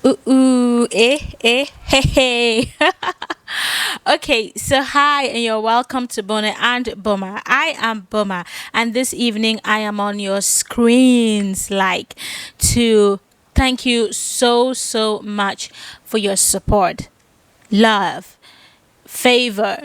Hey, hey. Okay, so hi, and you're welcome to Bona and Boma. I am Boma, and this evening I am on your screens, like, to thank you so much for your support, love, favor,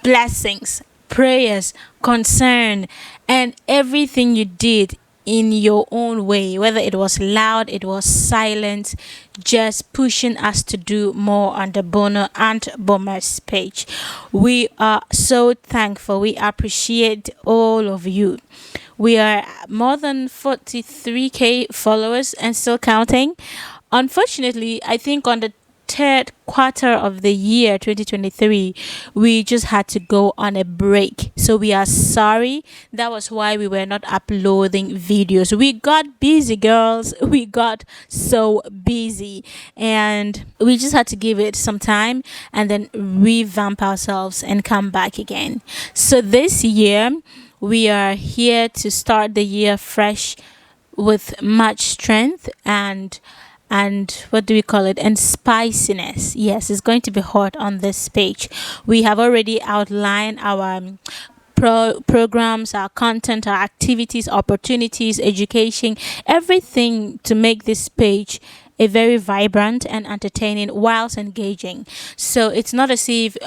blessings, prayers, concern, and everything you did in your own way, whether it was loud, it was silent, just pushing us to do more on the Bono and Bombers page. We are so thankful. We appreciate all of you. We are more than 43k followers and still counting. Unfortunately, I think on the third quarter of the year 2023 we just had to go on a break, so we are sorry. That was why we were not uploading videos. We got busy, girls. We got so busy, and we just had to give it some time and then revamp ourselves and come back again. So this year we are here to start the year fresh with much strength and what do we call it, and spiciness. Yes, it's going to be hot on this page. We have already outlined our programs, our content, our activities, opportunities, education, everything to make this page a very vibrant and entertaining whilst engaging. So it's not as if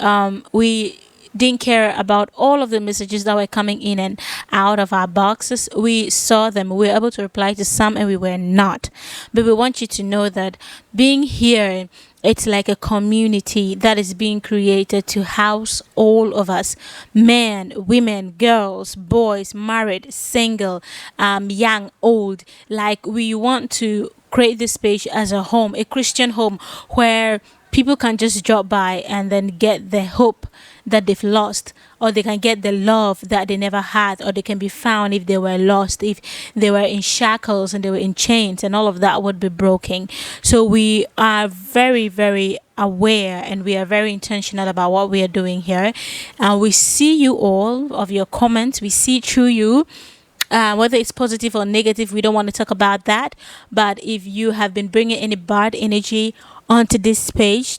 we didn't care about all of the messages that were coming in and out of our boxes. We saw them, we were able to reply to some, and we were not. But we want you to know that being here, it's like a community that is being created to house all of us: men, women, girls, boys, married, single, young, old. Like, we want to create this space as a home, a Christian home, where people can just drop by and then get the hope that they've lost, or they can get the love that they never had, or they can be found if they were lost, if they were in shackles and they were in chains, and all of that would be broken. So we are very aware, and we are very intentional about what we are doing here. We see you all of your comments, we see through you. Whether it's positive or negative, we don't want to talk about that. But if you have been bringing any bad energy onto this page,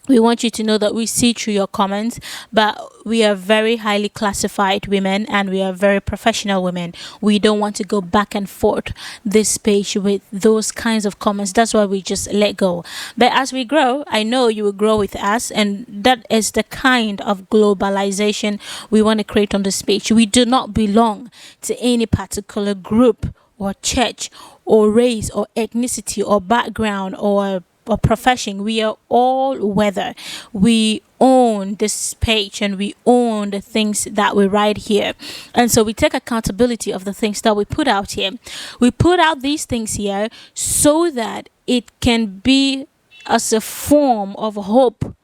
we want you to know that we see through your comments, but we are very highly classified women, and we are very professional women. We don't want to go back and forth this page with those kinds of comments. That's why we just let go. But as we grow, I know you will grow with us, and that is the kind of globalization we want to create on this page. We do not belong to any particular group or church or race or ethnicity or background or profession. We are all weather. We own this page, and we own the things that we write here, and so we take accountability of the things that we put out here. We put out these things here so that it can be as a form of hope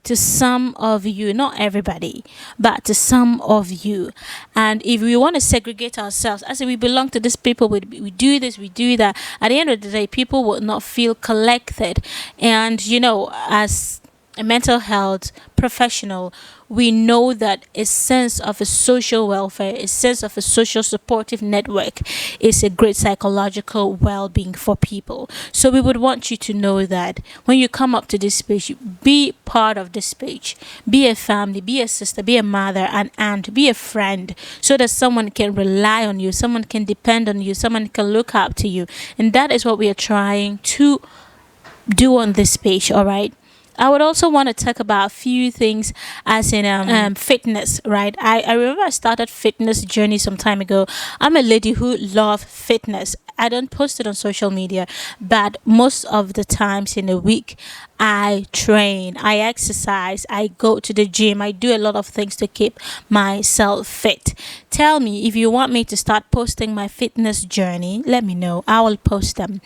to some of you, not everybody, but to some of you. And if we want to segregate ourselves, as if we belong to this people, we do this, we do that, at the end of the day, people will not feel collected. And as a mental health professional, we know that a sense of a social welfare, a sense of a social supportive network is a great psychological well-being for people. So we would want you to know that when you come up to this page, be part of this page. Be a family, be a sister, be a mother, an aunt, be a friend, so that someone can rely on you, someone can depend on you, someone can look up to you. And that is what we are trying to do on this page, all right? I would also want to talk about a few things, as in fitness, right? I remember I started fitness journey some time ago. I'm a lady who loves fitness. I don't post it on social media, but most of the times in a week, I train, I exercise, I go to the gym, I do a lot of things to keep myself fit. Tell me if you want me to start posting my fitness journey, let me know. I will post them.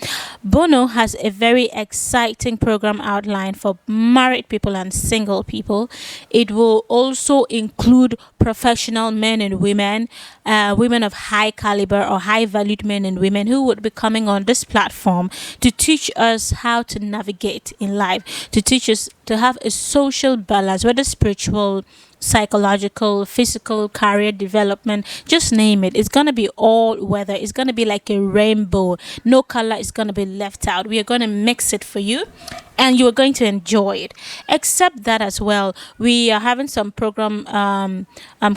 Bono has a very exciting program outlined for married people and single people. It will also include professional men and women, women of high caliber or high valued men and women who would be coming on this platform to teach us how to navigate in life, to teach us to have a social balance, whether spiritual, psychological, physical, career development, just name it. It's going to be all weather. It's going to be like a rainbow. No color is going to be left out. We are going to mix it for you, and you are going to enjoy it. Except that as well, we are having some program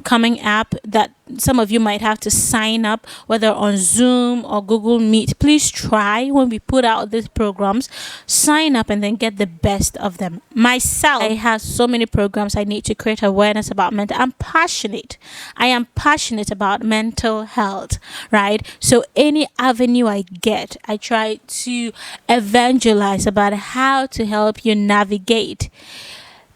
coming up that some of you might have to sign up, whether on Zoom or Google Meet. Please try when we put out these programs, sign up and then get the best of them. Myself, I have so many programs I need to create awareness about mental. I'm passionate. I am passionate about mental health, right? So any avenue I get, I try to evangelize about how to help you navigate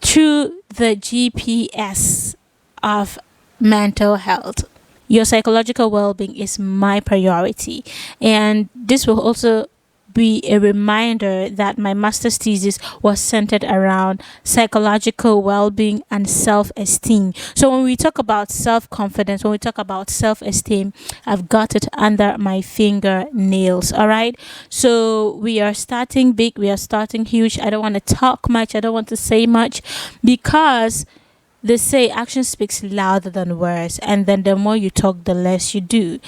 through the GPS of mental health. Your psychological well-being is my priority, and this will also be a reminder that my master's thesis was centered around psychological well-being and self-esteem. So when we talk about self-confidence, when we talk about self-esteem, I've got it under my fingernails. All right, so we are starting big, we are starting huge. I don't want to talk much, I don't want to say much, because they say action speaks louder than words, and then the more you talk, the less you do.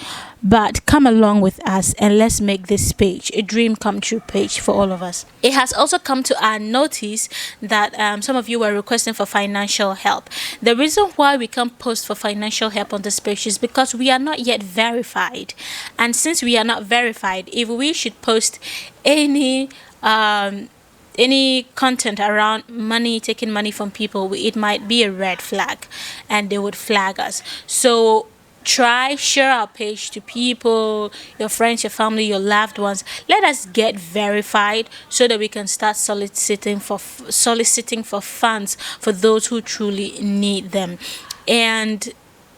But come along with us and let's make this page a dream come true page for all of us. It has also come to our notice that some of you were requesting for financial help. The reason why we can't post for financial help on this page is because we are not yet verified. And since we are not verified, if we should post any content around money, taking money from people, it might be a red flag and they would flag us. So try share our page to people, your friends, your family, your loved ones. Let us get verified so that we can start soliciting for funds for those who truly need them. And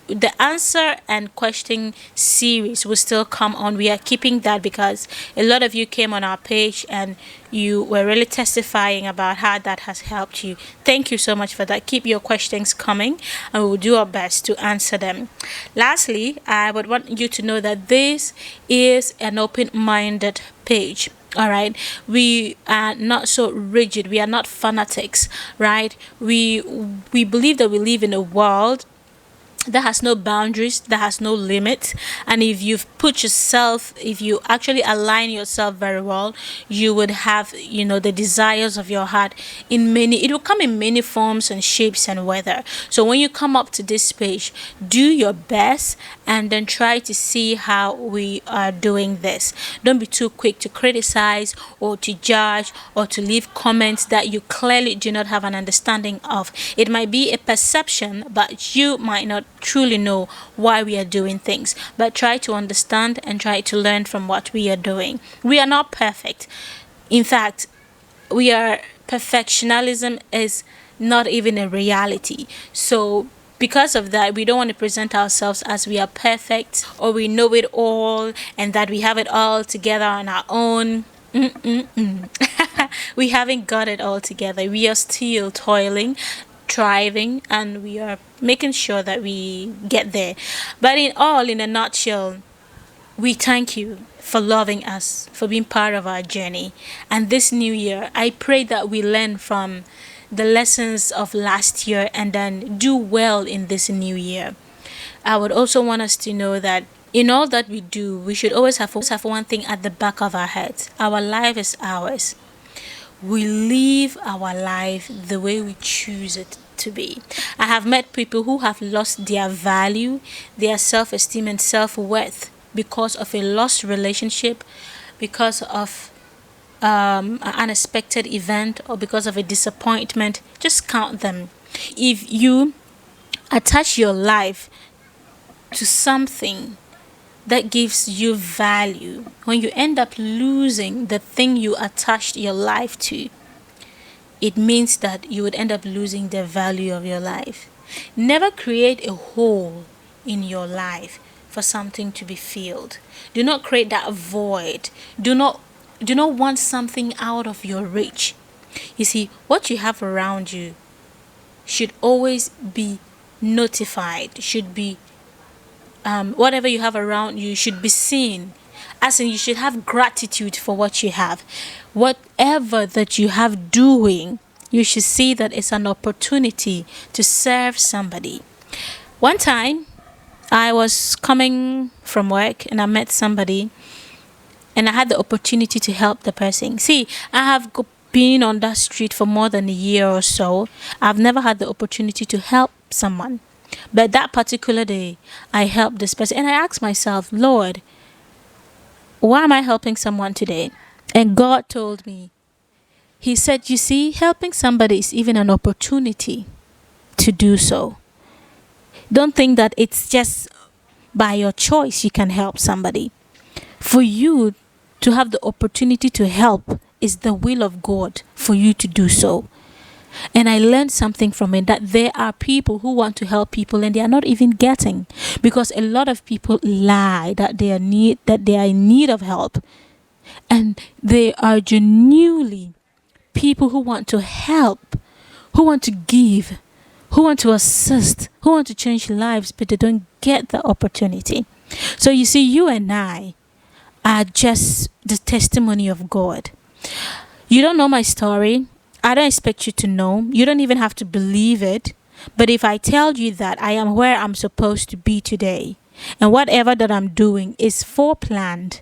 the answer and question series will still come on. We are keeping that because a lot of you came on our page and you were really testifying about how that has helped you. Thank you so much for that. Keep your questions coming and we will do our best to answer them. Lastly, I would want you to know that this is an open-minded page. All right, we are not so rigid, we are not fanatics, right? We believe that we live in a world that has no boundaries, that has no limits. And if if you actually align yourself very well, you would have, the desires of your heart it will come in many forms and shapes and weather. So when you come up to this page, do your best and then try to see how we are doing this. Don't be too quick to criticize or to judge or to leave comments that you clearly do not have an understanding of. It might be a perception, but you might not truly know why we are doing things. But try to understand and try to learn from what we are doing. We are not perfect. In fact, perfectionism is not even a reality. So because of that, we don't want to present ourselves as we are perfect or we know it all and that we have it all together on our own. We haven't got it all together. We are still toiling, thriving, and we are making sure that we get there. But in a nutshell, we thank you for loving us, for being part of our journey. And this new year, I pray that we learn from the lessons of last year and then do well in this new year. I would also want us to know that in all that we do, we should always have one thing at the back of our heads. Our life is ours. We live our life the way we choose it to be. I have met people who have lost their value, their self-esteem and self-worth because of a lost relationship, because of an unexpected event, or because of a disappointment. Just count them. If you attach your life to something that gives you value, when you end up losing the thing you attached your life to, it means that you would end up losing the value of your life. Never create a hole in your life for something to be filled. Do not create that void. Do not want something out of your reach. You see, what you have around you should always be notified, should be whatever you have around you should be seen. As in, you should have gratitude for what you have. Whatever that you have doing, you should see that it's an opportunity to serve somebody. One time, I was coming from work and I met somebody and I had the opportunity to help the person. See, I have been on that street for more than a year or so. I've never had the opportunity to help someone. But that particular day, I helped this person and I asked myself, Lord, why am I helping someone today? And God told me, He said, you see, helping somebody is even an opportunity to do so. Don't think that it's just by your choice you can help somebody. For you to have the opportunity to help is the will of God for you to do so. And I learned something from it, that there are people who want to help people and they are not even getting, because a lot of people lie that they are in need of help, and they are genuinely people who want to help, who want to give, who want to assist, who want to change lives, but they don't get the opportunity. So you see, you and I are just the testimony of God. You don't know my story. I don't expect you to know. You don't even have to believe it. But if I tell you that I am where I'm supposed to be today, and whatever that I'm doing is foreplanned,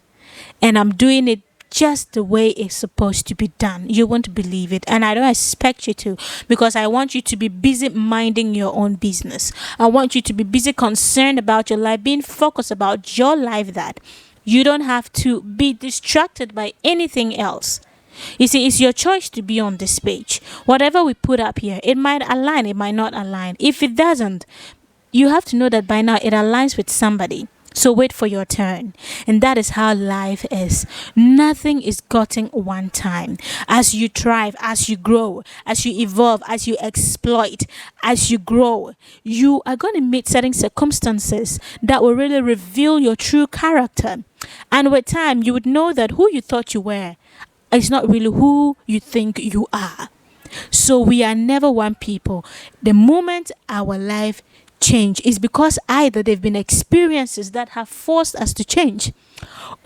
and I'm doing it just the way it's supposed to be done, you won't believe it. And I don't expect you to, because I want you to be busy minding your own business. I want you to be busy concerned about your life, being focused about your life, that you don't have to be distracted by anything else. You see, it's your choice to be on this page. Whatever we put up here, it might align, it might not align. If it doesn't, you have to know that by now it aligns with somebody. So wait for your turn. And that is how life is. Nothing is gotten one time. As you thrive, as you grow, as you evolve, as you exploit, as you grow, you are going to meet certain circumstances that will really reveal your true character. And with time, you would know that who you thought you were is not really who you think you are. So we are never one people. The moment our life change is because either they've been experiences that have forced us to change,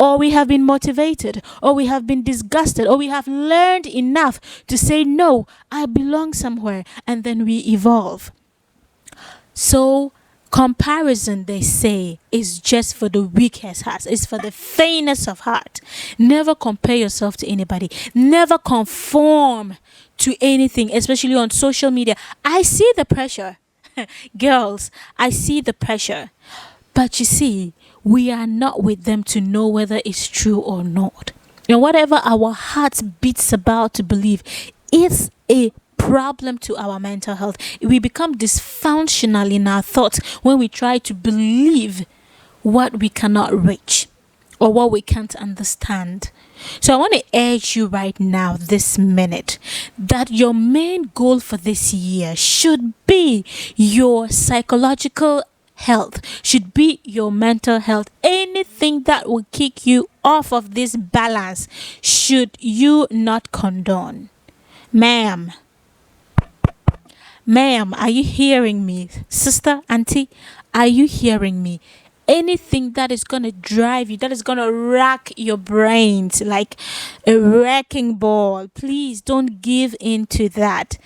or we have been motivated, or we have been disgusted, or we have learned enough to say, no, I belong somewhere, and then we evolve. So comparison, they say, is just for the weakest heart. It's for the faintest of heart. Never compare yourself to anybody. Never conform to anything, especially on social media. I see the pressure. Girls, I see the pressure. But you see, we are not with them to know whether it's true or not. And whatever our hearts beats about to believe is a problem to our mental health. We become dysfunctional in our thoughts when we try to believe what we cannot reach or what we can't understand. So I want to urge you right now, this minute, that your main goal for this year should be your psychological health, should be your mental health. Anything that will kick you off of this balance, should you not condone. Ma'am, are you hearing me? Sister, auntie, are you hearing me? Anything that is going to drive you, that is going to rack your brains like a wrecking ball, please don't give in to that.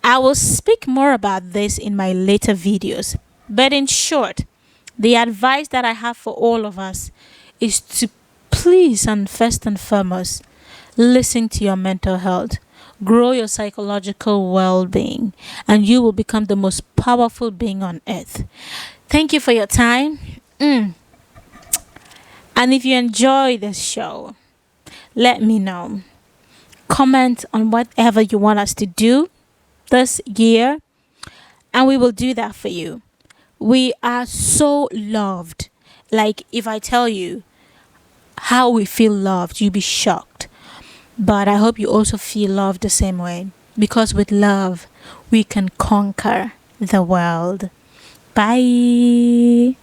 I will speak more about this in my later videos. But in short, the advice that I have for all of us is to please, and first and foremost, listen to your mental health. Grow your psychological well-being, and you will become the most powerful being on earth. Thank you for your time. And if you enjoy this show, let me know. Comment on whatever you want us to do this year, and we will do that for you. We are so loved. Like, if I tell you how we feel loved, you'll be shocked. But I hope you also feel loved the same way, because with love, we can conquer the world. Bye.